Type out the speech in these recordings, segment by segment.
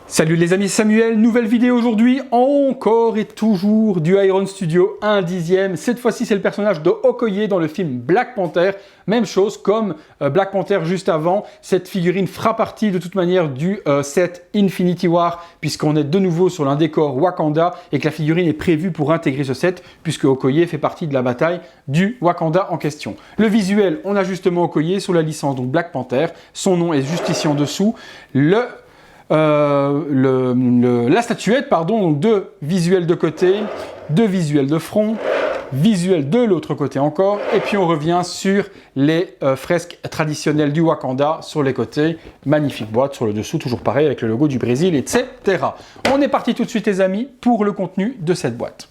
Salut les amis, Samuel, nouvelle vidéo aujourd'hui, encore et toujours du Iron Studio 1/10. Cette fois-ci c'est le personnage de Okoye dans le film Black Panther. Même chose comme Black Panther juste avant, cette figurine fera partie de toute manière du set Infinity War, puisqu'on est de nouveau sur l'un décor Wakanda et que la figurine est prévue pour intégrer ce set, puisque Okoye fait partie de la bataille du Wakanda en question. Le visuel, on a justement Okoye sur la licence donc Black Panther, son nom est juste ici en dessous. La statuette, pardon, donc deux visuels de côté, deux visuels de front, visuel de l'autre côté encore, et puis on revient sur les fresques traditionnelles du Wakanda sur les côtés, magnifique boîte sur le dessous, toujours pareil avec le logo du Brésil, etc. On est parti tout de suite les amis pour le contenu de cette boîte.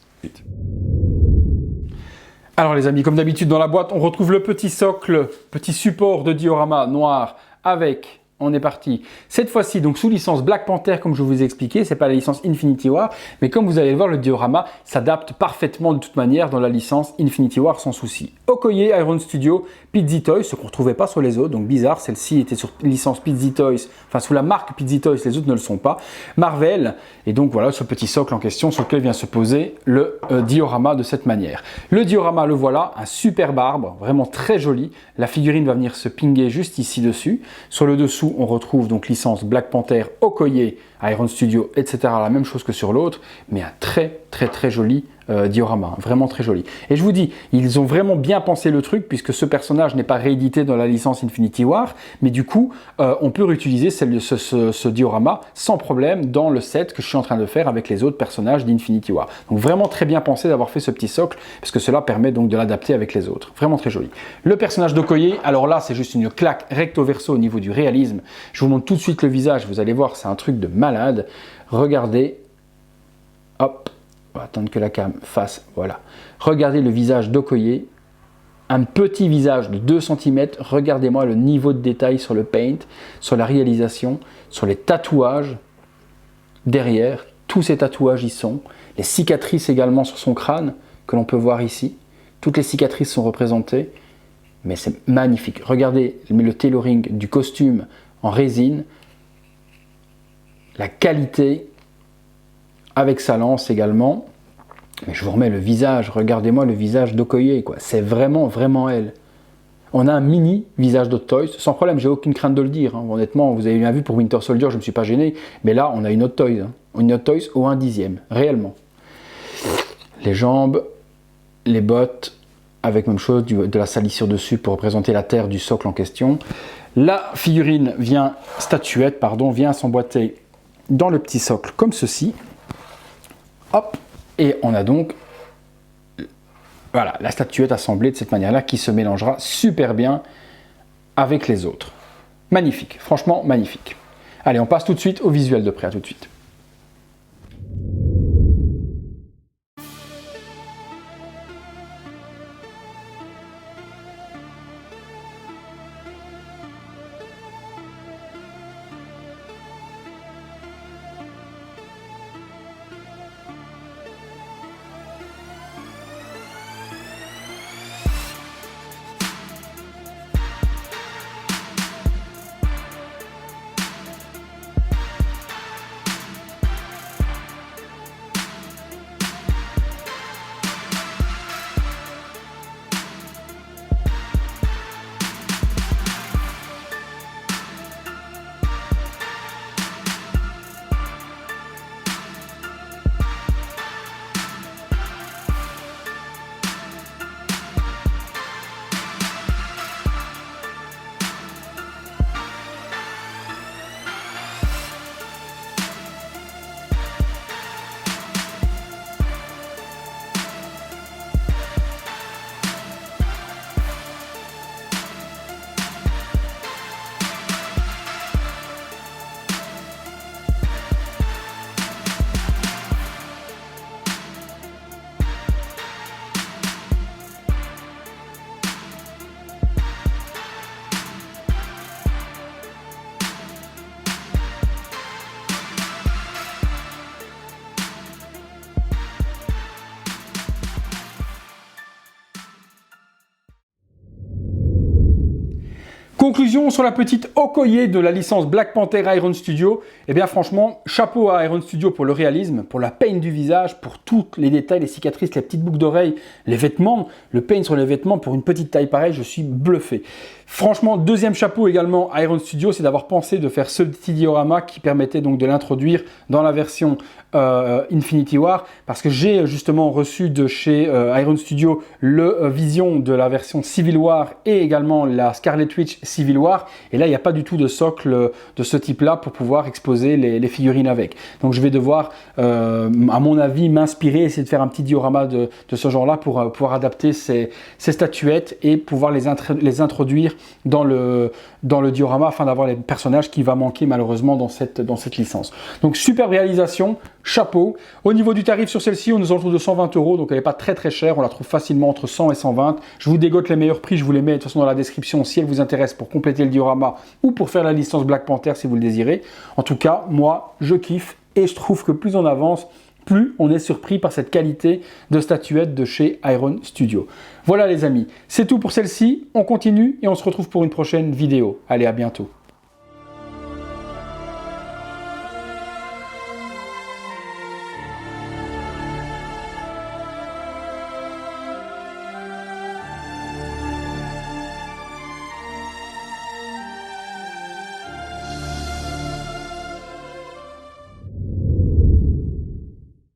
Alors les amis, comme d'habitude dans la boîte, on retrouve le petit socle, petit support de diorama noir avec... On est parti. Cette fois-ci, donc sous licence Black Panther, comme je vous ai expliqué, c'est pas la licence Infinity War, mais comme vous allez le voir, le diorama s'adapte parfaitement de toute manière dans la licence Infinity War sans souci. Okoye, Iron Studio, Pizzy Toys, ce qu'on ne retrouvait pas sur les autres, donc bizarre, celle-ci était sur licence Pizzy Toys, enfin sous la marque Pizzy Toys, les autres ne le sont pas. Marvel, et donc voilà ce petit socle en question sur lequel vient se poser le diorama de cette manière. Le diorama, le voilà, un superbe arbre, vraiment très joli. La figurine va venir se pinguer juste ici dessus. Sur le dessous, on retrouve donc licence Black Panther, Okoye, Iron Studio, etc. La même chose que sur l'autre, mais un très joli diorama, vraiment très joli. Et je vous dis, ils ont vraiment bien pensé le truc puisque ce personnage n'est pas réédité dans la licence Infinity War, mais du coup, on peut réutiliser ce diorama sans problème dans le set que je suis en train de faire avec les autres personnages d'Infinity War. Donc vraiment très bien pensé d'avoir fait ce petit socle parce que cela permet donc de l'adapter avec les autres. Vraiment très joli. Le personnage d'Okoye, alors là, c'est juste une claque recto verso au niveau du réalisme. Je vous montre tout de suite le visage, vous allez voir, c'est un truc de malade. Regardez, hop. On va attendre que la cam fasse, voilà. Regardez le visage d'Okoye, un petit visage de 2 cm, regardez-moi le niveau de détail sur le paint, sur la réalisation, sur les tatouages derrière, tous ces tatouages y sont, les cicatrices également sur son crâne, que l'on peut voir ici, toutes les cicatrices sont représentées, mais c'est magnifique. Regardez le tailoring du costume en résine, la qualité, avec sa lance également. Mais je vous remets le visage, regardez-moi le visage d'Okoye, quoi. C'est vraiment elle. On a un mini visage de Toys, sans problème, j'ai aucune crainte de le dire. Hein. Honnêtement, vous avez bien vu pour Winter Soldier, je ne me suis pas gêné. Mais là, on a une autre Toys. Hein. Une autre Toys au 1/10, réellement. Les jambes, les bottes, avec même chose, de la salissure dessus pour représenter la terre du socle en question. La figurine statuette, vient s'emboîter dans le petit socle comme ceci. Hop, et on a donc voilà, la statuette assemblée de cette manière-là qui se mélangera super bien avec les autres. Magnifique, franchement magnifique. Allez, on passe tout de suite au visuel de près, à tout de suite. Conclusion sur la petite Okoye de la licence Black Panther Iron Studio. Eh bien franchement, chapeau à Iron Studio pour le réalisme, pour la paint du visage, pour tous les détails, les cicatrices, les petites boucles d'oreilles, les vêtements, le paint sur les vêtements. Pour une petite taille pareille, je suis bluffé. Franchement, deuxième chapeau également à Iron Studio, c'est d'avoir pensé de faire ce petit diorama qui permettait donc de l'introduire dans la version Infinity War, parce que j'ai justement reçu de chez Iron Studio le Vision de la version Civil War et également la Scarlet Witch Civil War, et là il n'y a pas du tout de socle de ce type là pour pouvoir exposer les figurines avec. Donc je vais devoir à mon avis m'inspirer, essayer de faire un petit diorama de ce genre là pour pouvoir adapter ces statuettes et pouvoir les introduire dans le diorama afin d'avoir les personnages qui va manquer malheureusement dans cette licence. Donc superbe réalisation, chapeau. Au niveau du tarif sur celle-ci, on nous en trouve de 120 €, donc elle n'est pas très très chère, on la trouve facilement entre 100 et 120. Je vous dégote les meilleurs prix, je vous les mets de toute façon dans la description si elle vous intéresse pour compléter le diorama ou pour faire la licence Black Panther si vous le désirez. En tout cas, moi je kiffe et je trouve que plus on avance, plus on est surpris par cette qualité de statuette de chez Iron Studio. Voilà les amis, c'est tout pour celle-ci, on continue et on se retrouve pour une prochaine vidéo. Allez, à bientôt.